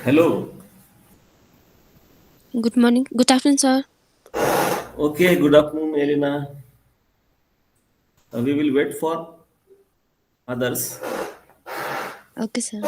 Hello. Good morning. Good afternoon, sir. Okay, good afternoon, Elena. We will wait for others. Okay, sir.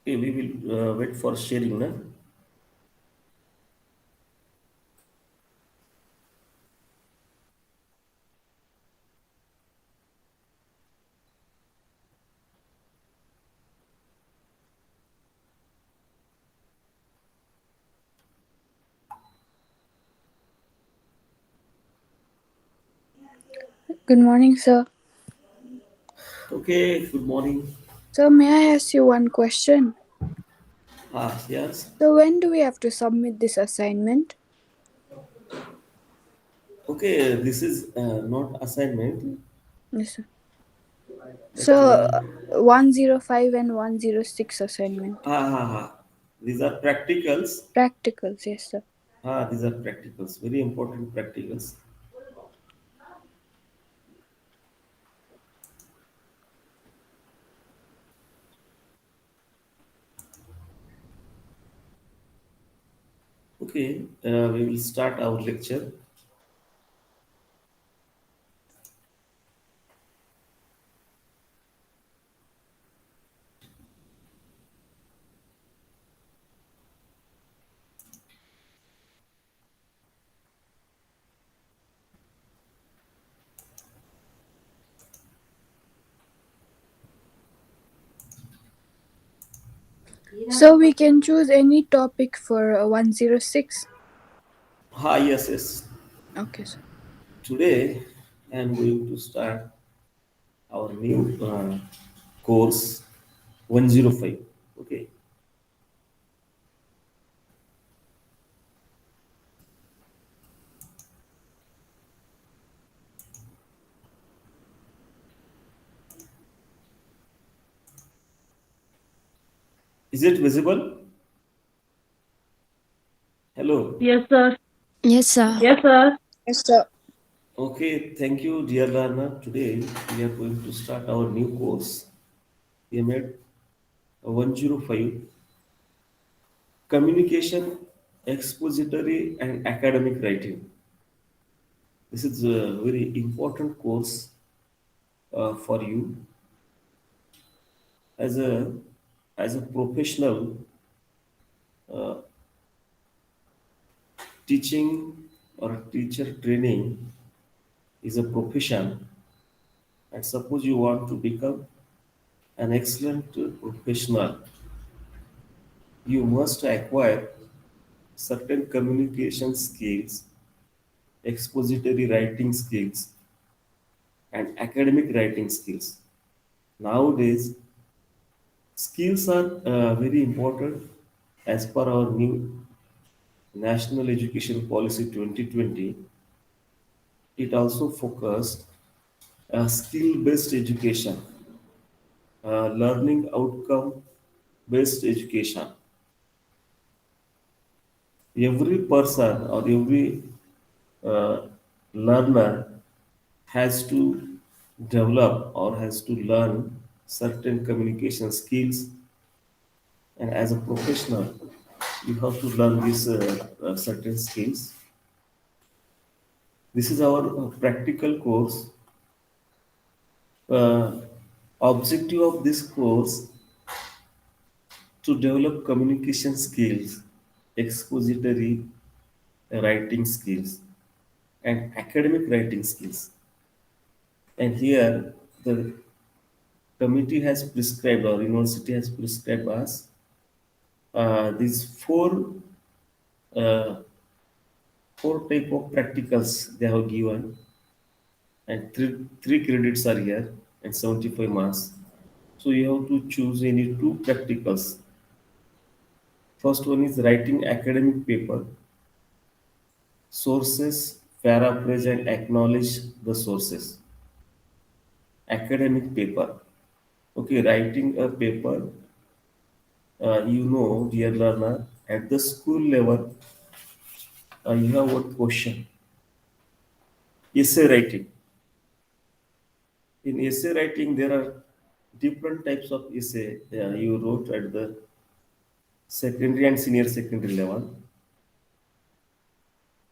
Okay, we will wait for sharing. Na? Good morning, sir. Okay, good morning. So, may I ask you one question? Yes. So, when do we have to submit this assignment? Okay, this is not assignment, Yes, sir. but So, 105 and 106 assignment. ah, ah, ah. These are practicals. Practicals, yes, sir. These are practicals, very important practicals. Okay, we will start our lecture. So, we can choose any topic for 106. Yes, yes. Okay, sir. Today, I am going to start our new course 105. Okay. Is it visible? Hello. Yes, sir. Yes, sir. Yes, sir. Yes, sir. Okay, thank you, dear learner. Today we are going to start our new course. We made 105 Communication, Expository, and Academic Writing. This is a very important course for you as a professional. Teaching or teacher training is a profession, and suppose you want to become an excellent professional, you must acquire certain communication skills, expository writing skills, and academic writing skills. Nowadays, skills are very important as per our new National Education Policy 2020. It also focused skill-based education, learning outcome-based education. Every person or every uh, learner has to develop or has to learn certain communication skills, and as a professional you have to learn these certain skills. This is our practical course. uh, Objective of this course to develop communication skills, expository writing skills, and academic writing skills. And here, the committee has prescribed or university has prescribed us these uh, four type of practicals they have given, and three credits are here and 75 marks. So you have to choose any two practicals. First one is writing academic paper, sources, paraphrase and acknowledge the sources. Academic paper. Okay, writing a paper, dear learner, at the school level, you have one question. Essay writing. In essay writing, there are different types of essay you wrote at the secondary and senior secondary level.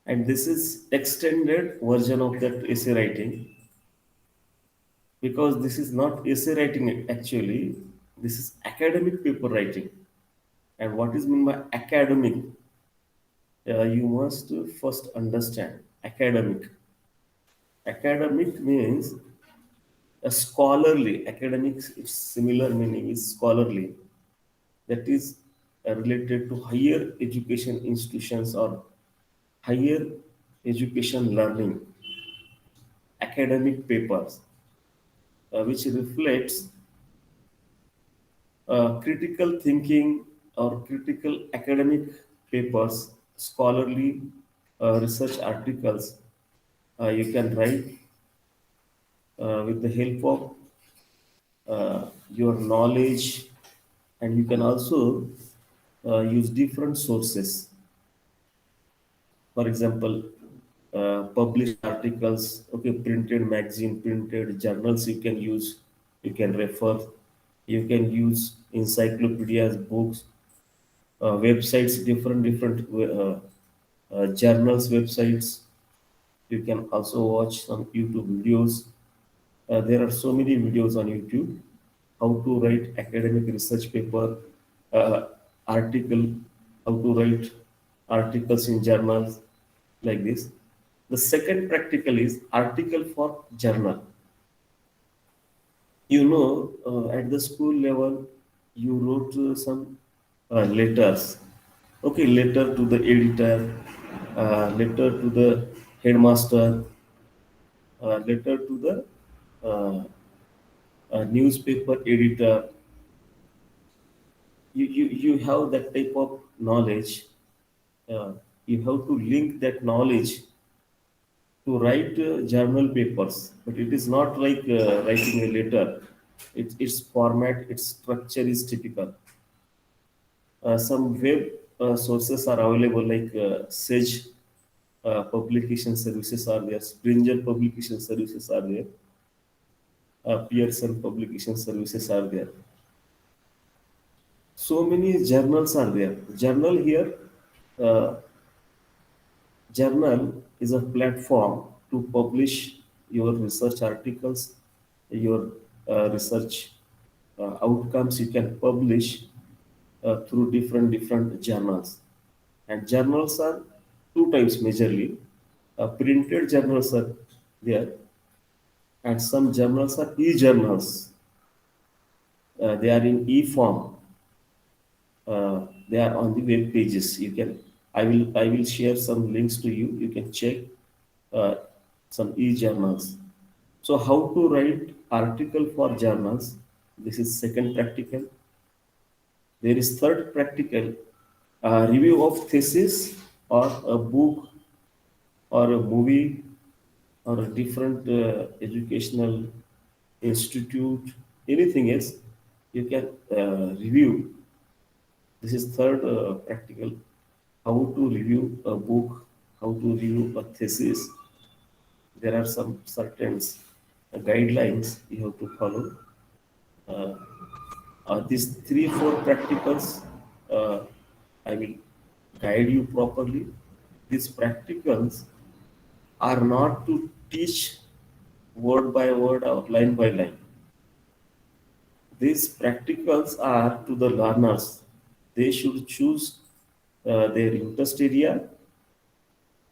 And this is extended version of that essay writing, because this is not essay writing actually, this is academic paper writing. And what is meant by academic? You must first understand academic. Academic means a scholarly. Academics, its similar meaning is scholarly. That is related to higher education institutions or higher education learning. Academic papers, which reflects critical thinking or critical academic papers, scholarly research articles you can write with the help of your knowledge, and you can also use different sources. For example, published articles, okay, printed magazine, printed journals you can use, you can refer, you can use encyclopedias, books, websites, different journals, websites. You can also watch some YouTube videos. There are so many videos on YouTube. How to write academic research paper, uh, article, how to write articles in journals, like this. The second practical is article for journal. At the school level, you wrote some letters. Okay, letter to the editor, letter to the headmaster, letter to the newspaper editor. You have that type of knowledge. Uh, you have to link that knowledge to write journal papers, but it is not like writing a letter. Its format, its structure is typical. Some web sources are available, like Sage publication services are there, Springer publication services are there, Pearson publication services are there. So many journals are there. Journal here, uh, journal is a platform to publish your research articles, your research outcomes. You can publish through different journals. And journals are two types majorly. Printed journals are there, and some journals are e-journals. They are in e-form. They are on the web pages. You can. I will share some links to you. You can check uh, some e-journals. So how to write article for journals? This is second practical. There is third practical, review of thesis or a book or a movie or a different educational institute, anything else, you can review. This is third practical, how to review a book, how to review a thesis. There are some certain guidelines you have to follow. Uh, these three, four practicals, uh, I will guide you properly. These practicals are not to teach word by word or line by line. These practicals are to the learners. they should choose their interest area,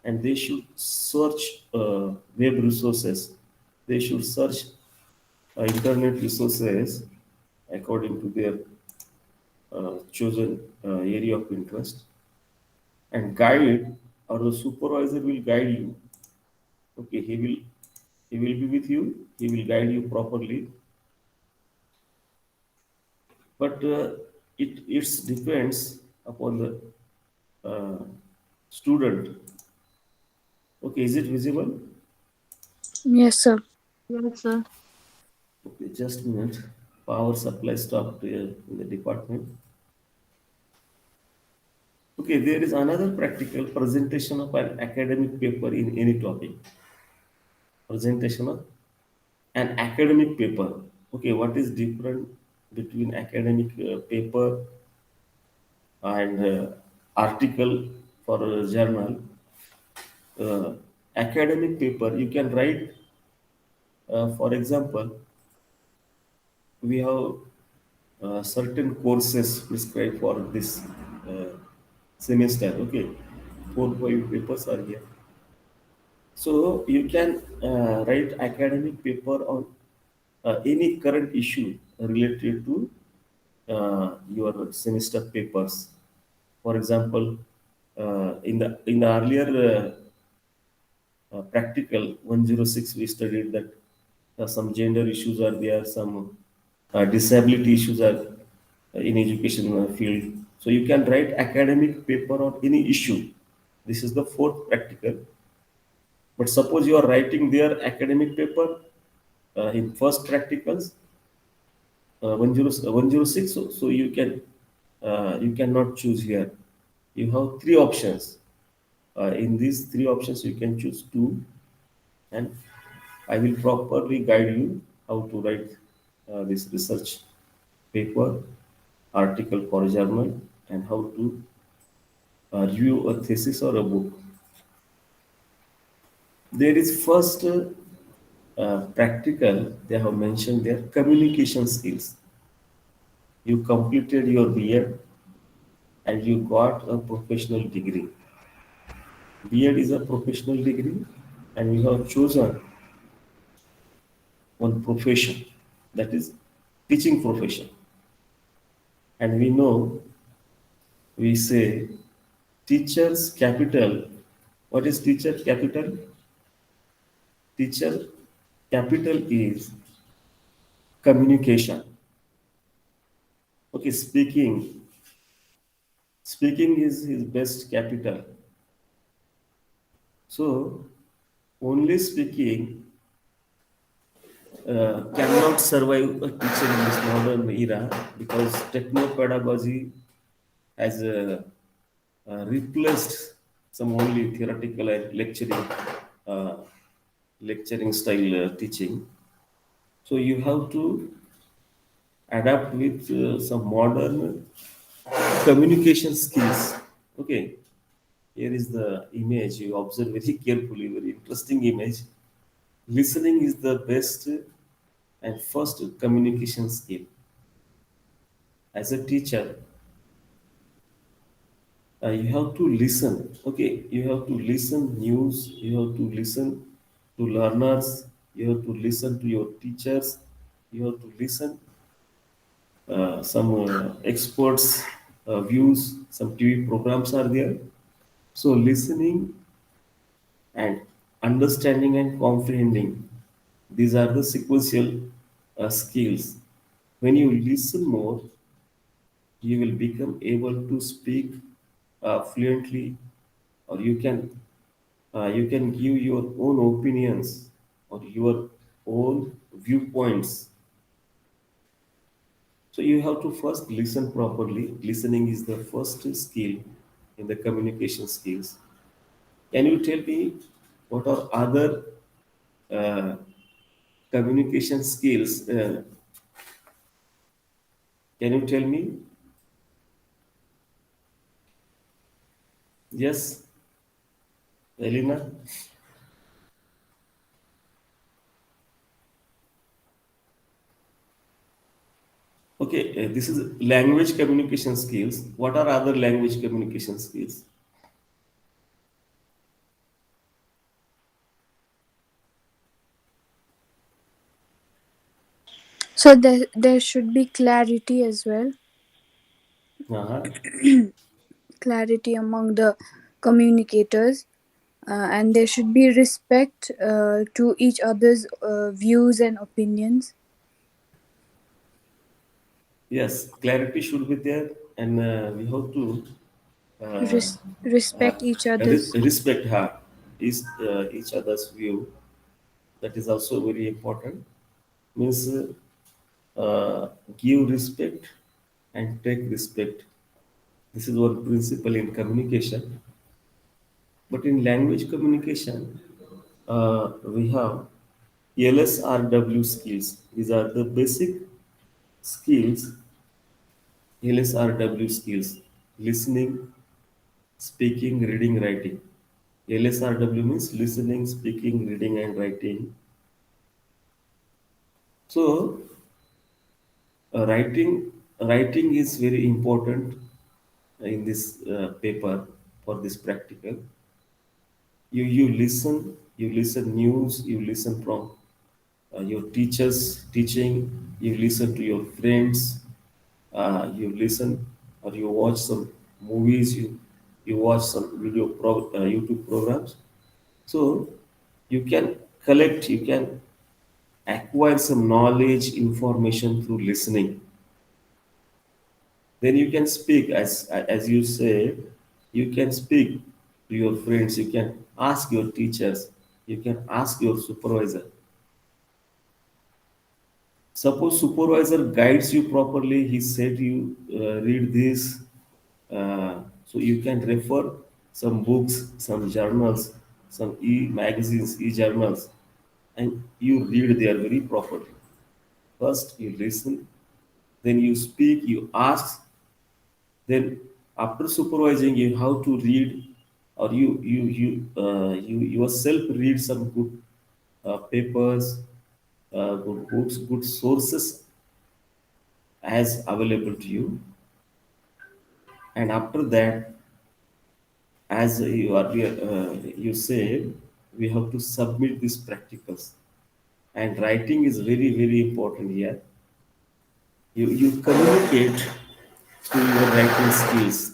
and they should search web resources. They should search internet resources according to their chosen area of interest, and guide, or the supervisor will guide you. Okay, he will be with you, he will guide you properly, but it depends upon the uh, student. Okay, is it visible? Yes, sir. Yes, sir. Okay, just a minute. Power supply stopped here in the department. Okay, there is another practical presentation of an academic paper in any topic. Presentation of an academic paper. Okay, what is different between academic paper and article for a journal? uh, Academic paper you can write, for example, we have certain courses prescribed for this uh, semester. Okay, 4 5 papers are here, so you can write academic paper on any current issue related to your semester papers. For example, in the earlier practical 106, we studied that some gender issues are there, some disability issues are in education field. So you can write academic paper on any issue. This is the fourth practical. But suppose you are writing their academic paper in first practicals, 106, so you cannot choose here. You have three options. In these three options, you can choose two, and I will properly guide you how to write this research paper, article for journal, and how to review a thesis or a book. There is first practical, they have mentioned their communication skills. You completed your B.Ed and you got a professional degree. B.Ed is a professional degree, and you have chosen one profession, that is teaching profession. And we know, we say teacher's capital. What is teacher capital? Teacher capital is communication. Okay, speaking is his best capital. So only speaking cannot survive a teacher in this modern era, because techno pedagogy has replaced some only theoretical and uh, lecturing style teaching. So you have to adapt with some modern communication skills. Okay, here is the image. You observe very carefully, very interesting image. Listening is the best and first communication skill. As a teacher, you have to listen. Okay, you have to listen news, you have to listen to learners, you have to listen to your teachers, you have to listen some experts views, some TV programs are there. So listening and understanding and comprehending, these are the sequential skills. When you listen more, you will become able to speak fluently, or you can give your own opinions or your own viewpoints. So you have to first listen properly. Listening is the first skill in the communication skills. Can you tell me what are other uh, communication skills? Can you tell me? Yes, Elena? Okay, this is language communication skills. What are other language communication skills? So there should be clarity as well. Uh-huh. Clarity among the communicators, and there should be respect to each other's views and opinions. Yes, clarity should be there, and we have to uh, Respect each other's. respect her, each other's view. That is also very important. Means give respect and take respect. This is one principle in communication. But in language communication, we have LSRW skills. These are the basic skills. LSRW skills: listening, speaking, reading, writing. LSRW means listening, speaking, reading, and writing. So, writing is very important in this paper for this practical. You listen news, you listen from your teachers teaching, you listen to your friends, you listen or you watch some movies, you watch some YouTube programs. So you can collect, you can acquire some knowledge, information through listening. Then you can speak, as you say, you can speak to your friends, you can ask your teachers, you can ask your supervisor. Suppose supervisor guides you properly, he said you read this, so you can refer some books, some journals, some e-magazines, e-journals, and you read there very properly. First you listen, then you speak, you ask, then after supervising you how to read, or you yourself read some good papers, good books, good sources as available to you. And after that, as you earlier you said, we have to submit these practicals, and writing is very important here. You communicate through your writing skills,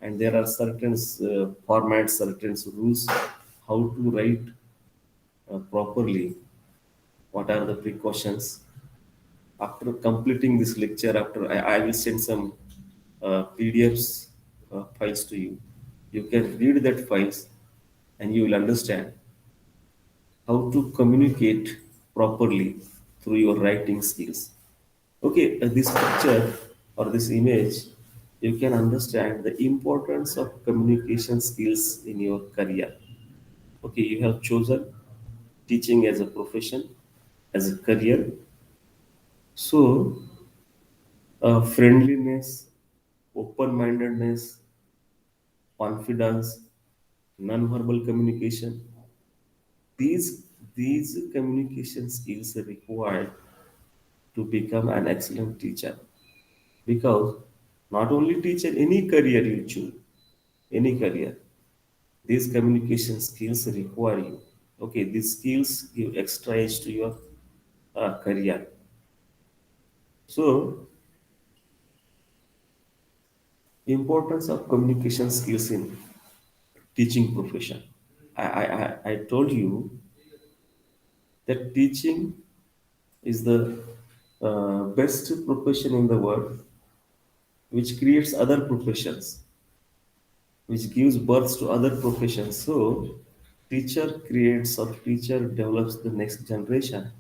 and there are certain formats, certain rules how to write properly. What are the precautions? After completing this lecture, after I will send some PDFs files to you. You can read that files, and you will understand how to communicate properly through your writing skills. Okay, this picture or this image, you can understand the importance of communication skills in your career. Okay, you have chosen teaching as a profession, as a career. So, friendliness, open mindedness, confidence, non-verbal communication, these, these communication skills are required to become an excellent teacher. Because not only teacher, any career you choose, any career, these communication skills require you. Okay, these skills give extra edge to your career. So, importance of communication skills in teaching profession. I told you that teaching is the best profession in the world, which creates other professions, which gives birth to other professions. So, teacher creates or teacher develops the next generation.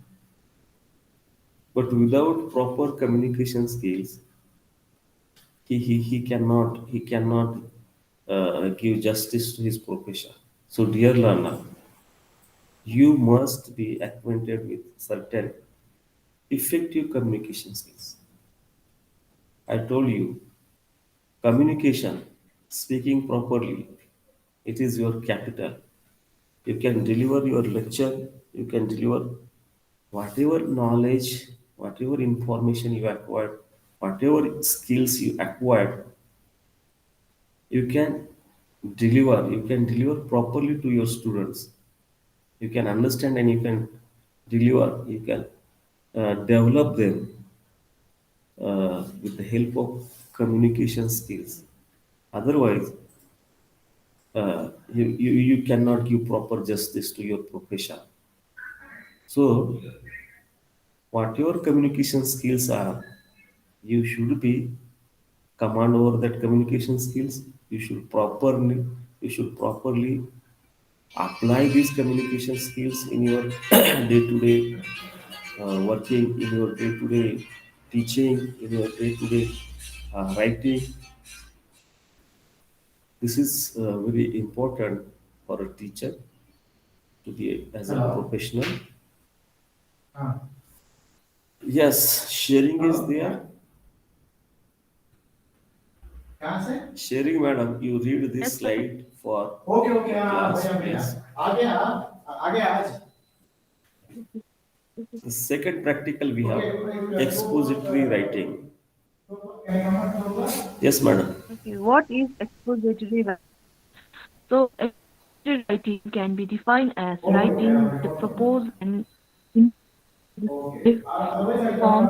But without proper communication skills, he cannot give justice to his profession. So, dear learner, you must be acquainted with certain effective communication skills. I told you, communication, speaking properly, it is your capital. You can deliver your lecture, you can deliver whatever knowledge whatever information you acquired, whatever skills you acquired, you can deliver properly to your students. You can understand and you can deliver, you can develop them with the help of communication skills. Otherwise, you cannot give proper justice to your profession. So, whatever communication skills are, you should be command over that communication skills. You should properly apply these communication skills in your day-to-day working, in your day-to-day teaching, in your day-to-day writing. This is very important for a teacher to be as a professional. Yes, sharing is there. Sharing, madam, you read Yes, this sir. slide for okay okay हाँ class, बढ़िया बढ़िया please. आगे हाँ आगे आज The second practical we have okay expository writing. Yes, madam. Okay, what is expository writing? So, expository writing can be defined as writing with the purpose and intensive form,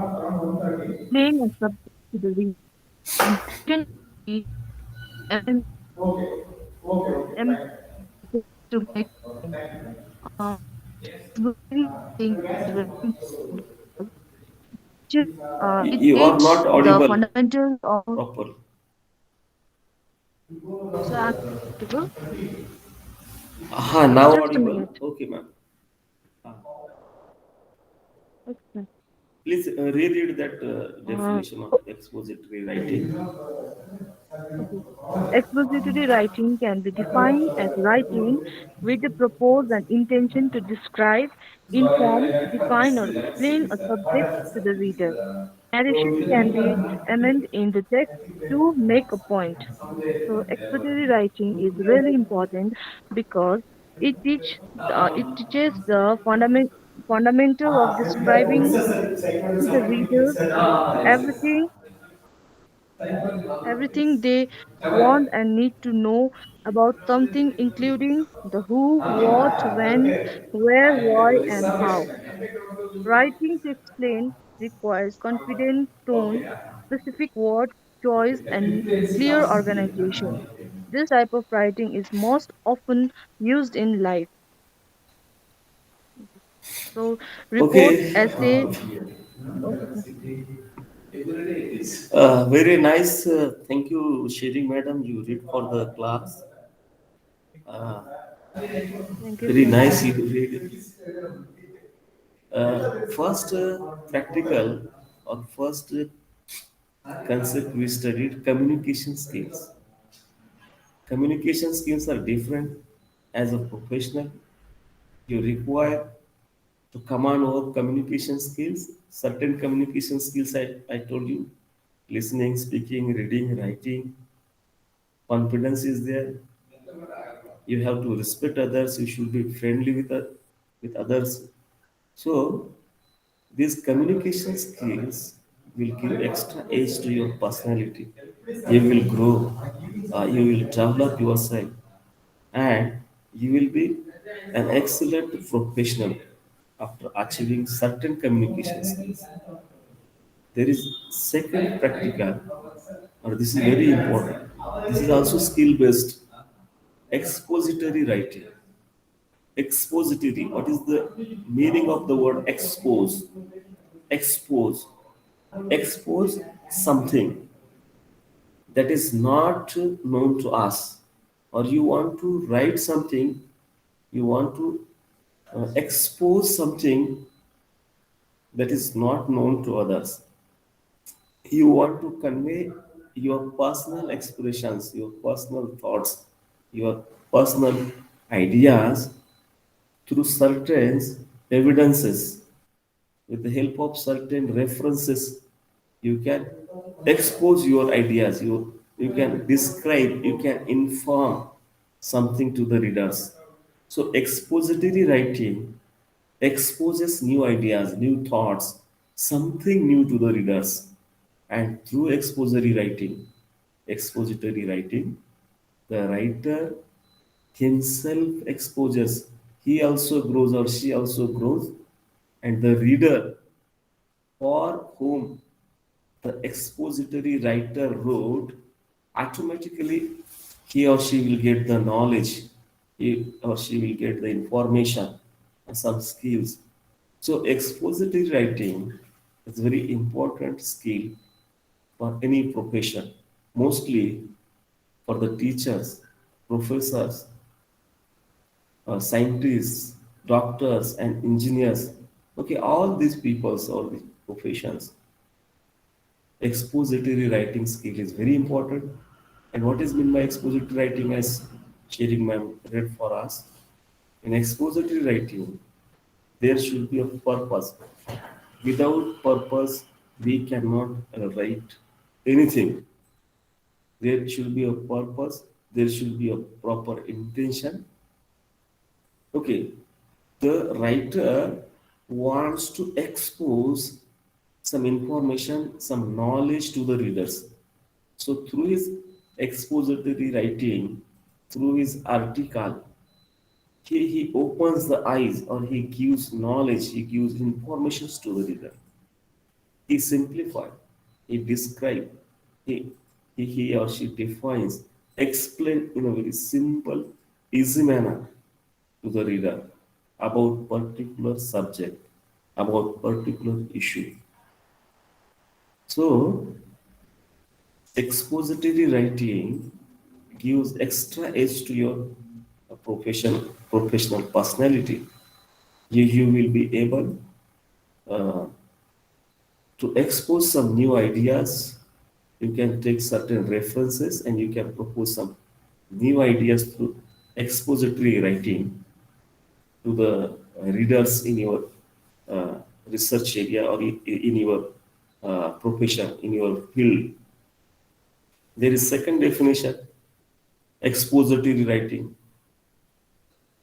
playing a subject to the reader. Intention is em- em- to make uh, expository writing is very important because it You are teaches not the audible fundamentals of properly. so acceptable. Aha, now Just a audible. minute. Okay, ma'am. Okay. Please reread that definition of expository writing. Okay. Expository writing can be defined as writing with the purpose and intention to describe, inform, define, or explain a subject to the reader. Narration can be embedded in the text to make a point. So, expository writing is really important because it teaches the fundamental of describing to the reader everything everything they want and need to know about something, including the who, what, when, where, why, and how. Writing to explain requires confident tone, specific word choice, and clear organization. This type of writing is most often used in life. So, report, Okay. essay, okay, sir. Very nice. Thank you, sharing, madam. You read for the class. Uh, Thank you, Very sir. nice. You read. First practical or first concept we studied communication skills. Communication skills are different. As a professional, you require to command over communication skills. Certain communication skills I told you, listening, speaking, reading, writing. Confidence is there. You have to respect others. You should be friendly with others. So these communication skills will give extra edge to your personality. You will grow. You will develop yourself, and you will be an excellent professional after achieving certain communication skills. There is second practical, or this is very important. This is also skill based. Expository writing. Expository. What is the meaning of the word expose? Expose. Expose something that is not known to us, or you want to write something, you want to expose something that is not known to others. You want to convey your personal expressions, your personal thoughts, your personal ideas through certain evidences. With the help of certain references, you can expose your ideas, you can describe, you can inform something to the readers. So expository writing exposes new ideas, new thoughts, something new to the readers. And through expository writing, the writer himself exposes, he also grows or she also grows, and the reader for whom the expository writer wrote, automatically he or she will get the knowledge, he or she will get the information and some skills. So expository writing is a very important skill for any profession, mostly for the teachers, professors, scientists, doctors, and engineers. Okay, all these peoples, all these professions, expository writing skill is very important. And what is meant by expository writing, as sharing my read for us? In expository writing, there should be a purpose. Without purpose, we cannot write anything. There should be a purpose, there should be a proper intention. Okay, the writer wants to expose some information, some knowledge to the readers. So through his expository writing, through his article, he opens the eyes or he gives knowledge, he gives information to the reader. He simplifies, he describes, he or she defines, explain in a very simple, easy manner to the reader about particular subject, about particular issue. So expository writing gives extra edge to your professional personality. You will be able uh, to expose some new ideas. You can take certain references and you can propose some new ideas through expository writing to the readers in your research area or in your profession, in your field. There is second definition, expository writing.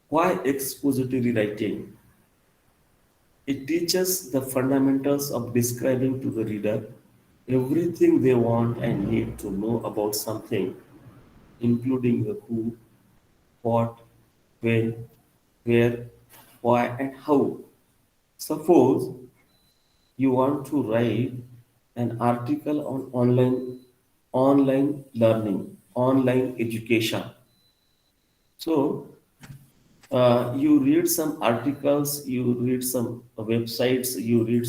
Why expository writing? It teaches the fundamentals of describing to the reader everything they want and need to know about something, including the who, what, when, where, why, and how. Suppose you want to write an article on online learning, online education. So you read some articles, you read some websites, you read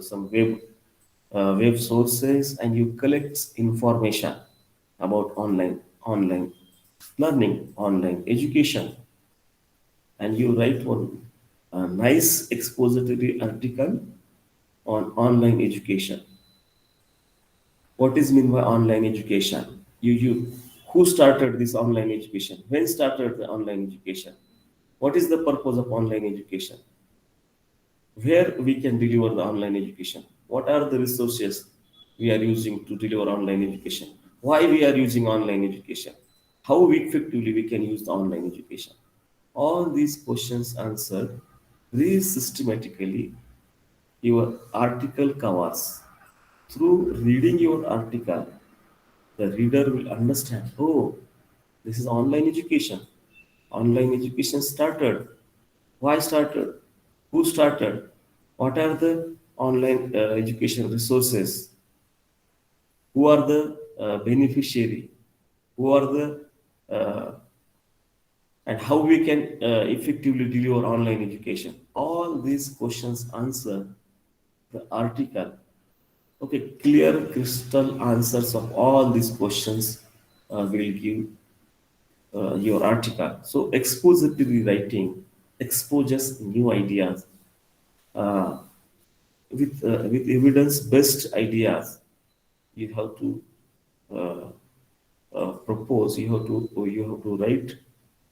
some web sources, and you collect information about online learning, online education, and you write one nice expository article on online education. What is mean by online education? You who started this online education? When started the online education? What is the purpose of online education? Where we can deliver the online education? What are the resources we are using to deliver online education? Why we are using online education? How effectively we can use the online education? All these questions answered very systematically your article covers. Through reading your article, the reader will understand, oh, this is online education. Online education started. Why started? Who started? What are the online education resources? Who are the beneficiary? Who are the and how we can effectively deliver online education? All these questions answer the article. Okay, clear crystal answers of all these questions will give your article. So expository writing exposes new ideas uh, with evidence-based ideas. You have to uh, propose. You have to write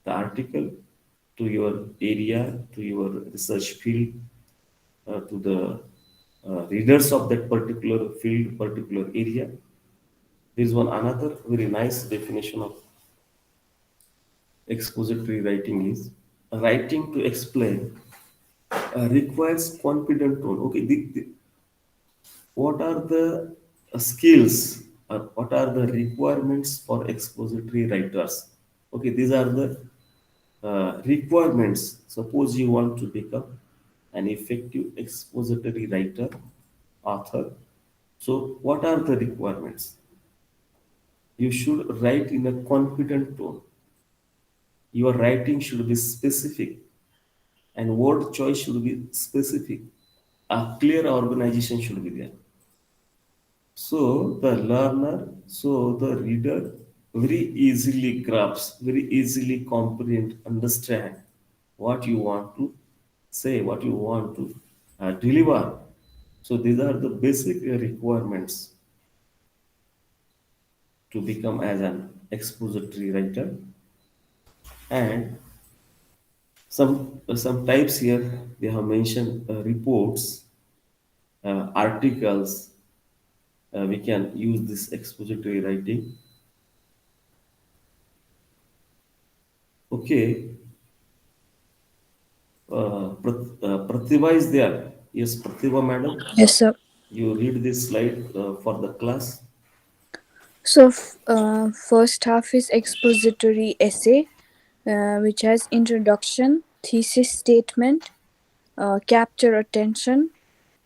the article to your area, to your research field, to the readers of that particular field, particular area. There is one another very nice definition of expository writing is writing to explain requires confident tone. Okay, what are the skills or what are the requirements for expository writers? Okay, these are the requirements. Suppose you want to become an effective expository writer, author. So, what are the requirements? You should write in a confident tone. Your writing should be specific and word choice should be specific. A clear organization should be there. So the reader very easily grasps, very easily comprehend, understand what you want to say, what you want to deliver. So these are the basic requirements to become as an expository writer. And some types here they have mentioned reports, articles. We can use this expository writing. Okay, Pratibha is there. Yes, Pratibha madam, Yes, sir. you read this slide for the class. So, first half is expository essay, which has introduction, thesis statement, capture attention,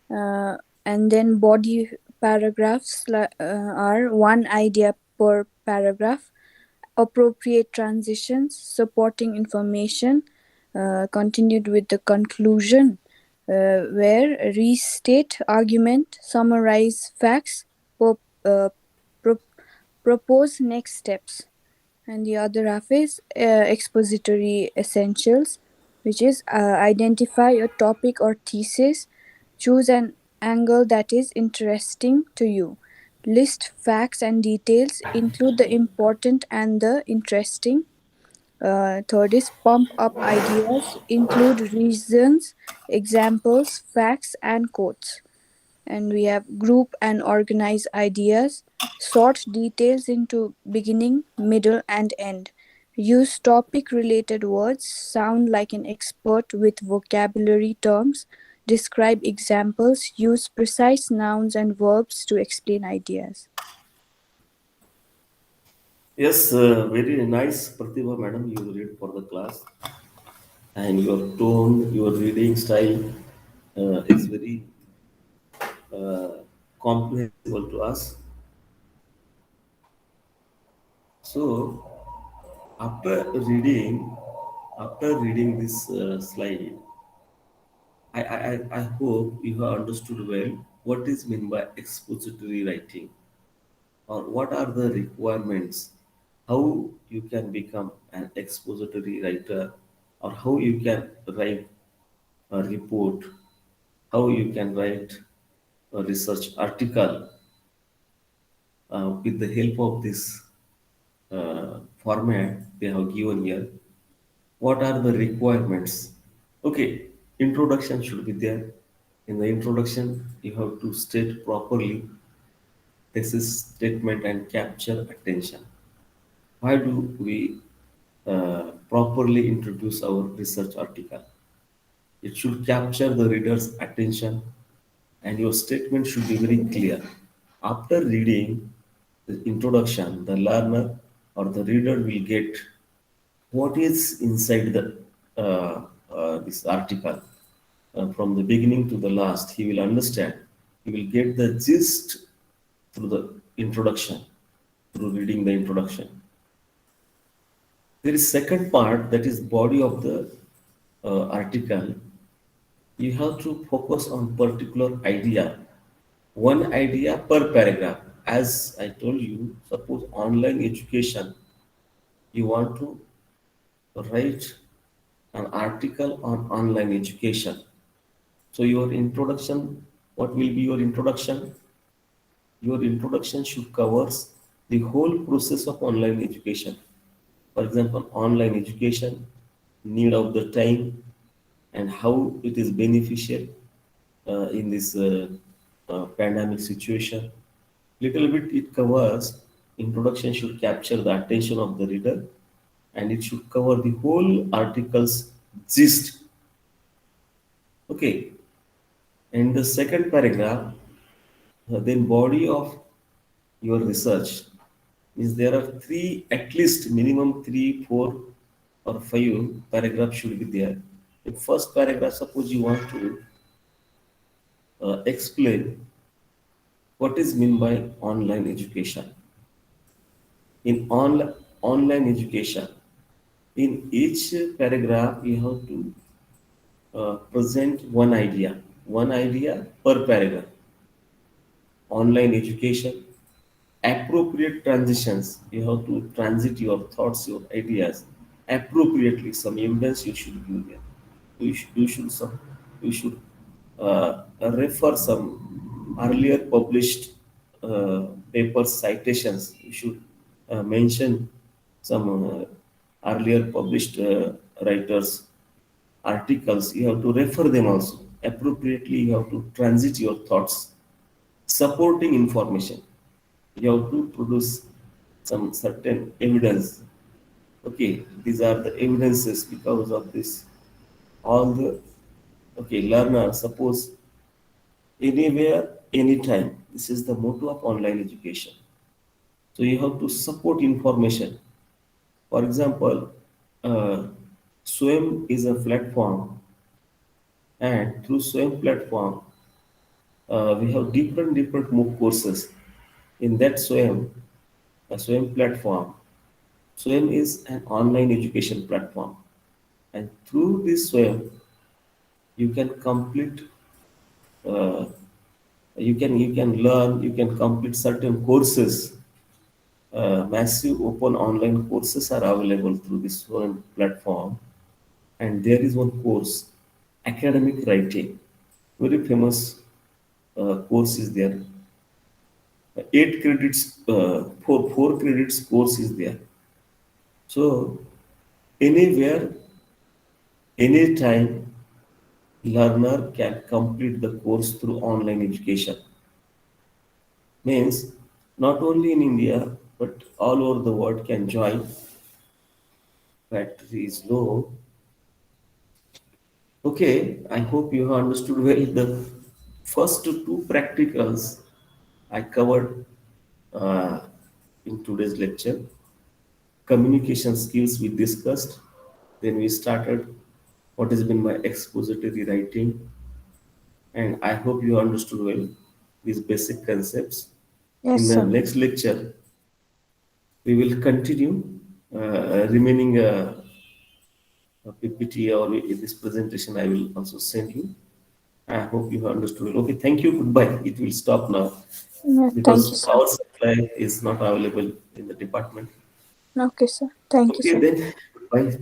uh, and then body paragraphs are one idea per paragraph, appropriate transitions, supporting information, continued with the conclusion, where restate argument, summarize facts, pro- propose next steps. And the other half is expository essentials, which is identify a topic or thesis, choose an angle that is interesting to you, list facts and details, include the important and the interesting. Third is pump up ideas, include reasons, examples, facts, and quotes. And we have group and organize ideas, sort details into beginning, middle, and end. Use topic related words, sound like an expert with vocabulary terms, describe examples, use precise nouns and verbs to explain ideas. Yes, very nice, Pratibha madam. You read for the class, and your tone, your reading style is very comprehensible to us. So after reading, after reading this slide, I hope you have understood well what is meant by expository writing or what are the requirements, how you can become an expository writer or how you can write a report, how you can write a research article with the help of this format they have given here. What are the requirements? Okay, introduction should be there. In the introduction, you have to state properly thesis statement and capture attention. Why do we properly introduce our research article? It should capture the reader's attention and your statement should be very clear. After reading the introduction, the learner or the reader will get what is inside the this article from the beginning to the last. He will understand. He will get the gist through the introduction, through reading the introduction. There is second part that is body of the article. You have to focus on particular idea, one idea per paragraph. As I told you, suppose online education, you want to write an article on online education. So your introduction, what will be your introduction? Your introduction should covers the whole process of online education. For example, online education, need of the time, and how it is beneficial in this pandemic situation. Little bit it covers. Introduction should capture the attention of the reader, and it should cover the whole article's gist. Okay. In the second paragraph, then body of your research means there are three, at least minimum 3, 4, or 5 paragraphs should be there. In first paragraph, suppose you want to explain what is meant by online education. In online education, in each paragraph, you have to present one idea per paragraph. Online education, appropriate transitions. You have to transit your thoughts, your ideas appropriately. Some evidence you should give them. You should refer some earlier published paper citations. You should mention some earlier published writers articles. You have to refer them also appropriately. You have to transit your thoughts. Supporting information, you have to produce some certain evidence. Okay, these are the evidences because of this. All the learner, suppose anywhere, anytime. This is the motto of online education. So you have to support information. For example, uh, SWAYAM is a platform, and through SWAYAM platform, we have different MOOC courses. In that SWAYAM, a SWAYAM platform, SWAYAM is an online education platform, and through this SWAYAM, you can complete, uh, you can learn, you can complete certain courses. Massive open online courses are available through this SWAYAM platform, and there is one course, academic writing, very famous course is there. 8 credits, four credits course is there. So anywhere, anytime, learner can complete the course through online education. Means not only in India but all over the world can join. Battery is low. Okay, I hope you have understood well. The first two practicals I covered in today's lecture. Communication skills we discussed. Then we started what has been my expository writing, and I hope you understood well these basic concepts. Yes, In the sir. next lecture, we will continue remaining a PPT, or in this presentation I will also send you. I hope you have understood. Okay, thank you. Goodbye. It will stop now Yeah, thank you, because sir. power supply is not available in the department. Okay, sir. Thank you, Okay, sir. then goodbye.